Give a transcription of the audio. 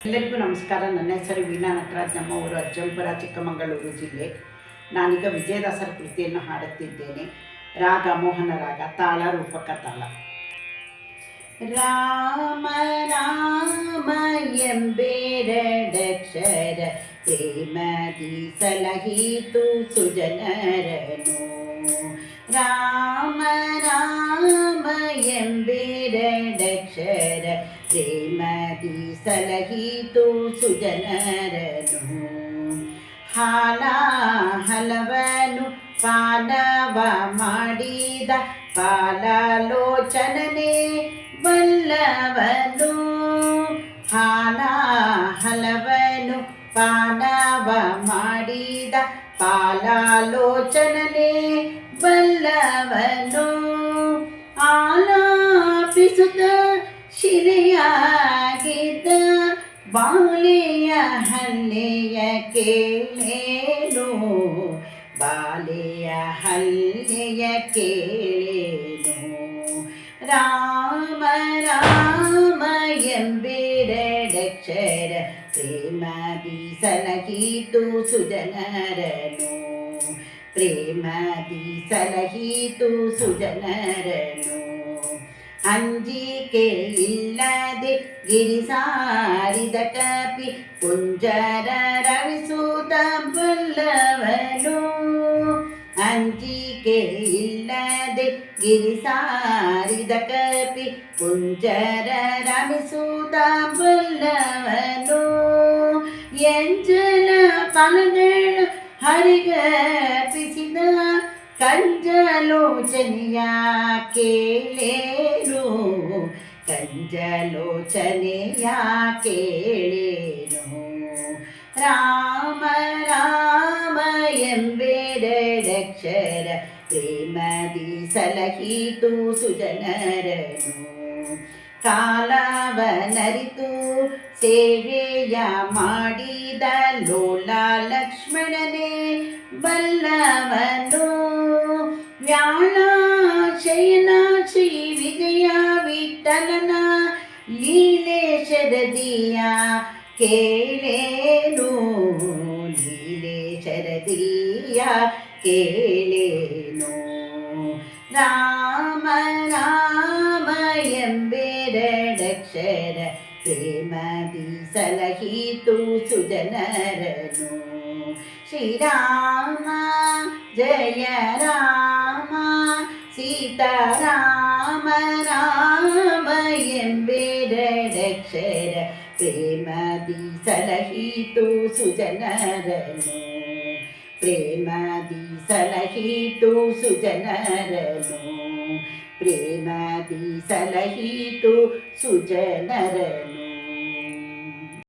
ಎಲ್ಲರಿಗೂ ನಮಸ್ಕಾರ. ನನ್ನ ಹೆಸರು ವೀಣಾ ನಟರಾಜ್. ನಮ್ಮ ಊರು ಅಜ್ಜಂಪುರ, ಚಿಕ್ಕಮಗಳೂರು ಜಿಲ್ಲೆ. ನಾನೀಗ ವಿಜಯದಾಸರ ಕೃತಿಯನ್ನು ಹಾಡುತ್ತಿದ್ದೇನೆ. ರಾಗ ಮೋಹನ ರಾಗ, ತಾಳ ರೂಪಕ ತಾಳ. ರಾಮ ರಾಮ ಎಂಬೆರಡಕ್ಷರ ಪ್ರೇಮದಿ ಸಲಹಿತು ಸುಜನರನು. ರಾಮ ರಾಮ ಎಂಬೆರಡಕ್ಷರ ಪ್ರೇಮದಿ ಸಲಹಿತು ಸುಜನರನು. ಹಾಲ ಹಲವನು ಪಾಲವ ಮಾಡಿದ ಪಾಲಲೋಚನನೆ ಬಲ್ಲವನು. ಹಾಲ ಹಲವನು ಪಾಲವ ಮಾಡಿದ ಪಾಲಲೋಚನನೆ ಬಲ್ಲವನು. ಆಲಾಪಿಸುತ್ತ ಶಿಲೆಯಾಗಿದ್ದ ಬಾಲೆಯ ಹಲ್ಲೆಯ ಕೇಳೇನು. ಬಾಲೆಯ ಹಲ್ಲೆಯ ಕೇಳೇನು. ರಾಮ ರಾಮ ಎಂಬೆರಡಕ್ಷರ ಪ್ರೇಮದಿ ಸಲಹಿತು ಸುಜನರನು. ಪ್ರೇಮದಿ ಸಲಹಿತು ಸುಜನರನು. ಅಂಜಿಕೆ ಇಲ್ಲದೆ ಗಿರಿ ಸಾರಿದ ಕಪಿ ಕುಂಜರ ರವಿಸುತ್ತ ಬಲ್ಲವನು. ಅಂಜಿಕೆ ಇಲ್ಲದೆ ಗಿರಿ ಸಾರಿದ ಕಪಿ ಕುಂಜರ ರಮಿಸುತ್ತ ಬಲ್ಲವನು. ಎಂಜಲ ಫಲಗಳು ಹರಿಗರ್ಪಿಸಿದ ಕಂಜಲೋಚನೆಯ ಕೇಳೇನು. ಕಂಜಲೋಚನೆಯ ಕೇಳೇನು. ರಾಮ ರಾಮ ಎಂಬೆರಡಕ್ಷರ ಪ್ರೇಮದಿ ಸಲಹಿತು ಸುಜನರನು. ಕಾಲವನರಿತು ಸೇವೆಯ ಮಾಡಿದ ಲೋಲ ಲಕ್ಷ್ಮಣನೇ ಬಲ್ಲವನು. ವ್ಯಾಳ ಶಯನ ಶ್ರೀ ವಿಜಯ ವಿಠಲನ ಲೀಲೆ ಶರದಿಯ ಕೇಳೇನು. ಲೀಲೆ ಶರದಿಯ ಕೇಳೇನು. ರಾಮ ರಾಮ ಎಂಬೆರಡಕ್ಷರ ಪ್ರೇಮದಿ ಸಲಹಿತು ಸುಜನರನು. ಶ್ರೀರಾಮ ಜಯ ರಾಮ ಸೀತಾರಾಮ ರಾಮ ಎಂಬೆರಡಕ್ಷರ ಪ್ರೇಮದಿ ಸಲಹಿತು ಸುಜನರನು. ಪ್ರೇಮದಿ ಸಲಹಿತು ಸುಜನರನು. ಪ್ರೇಮದಿ ಸಲಹಿತು ಸುಜನರನು.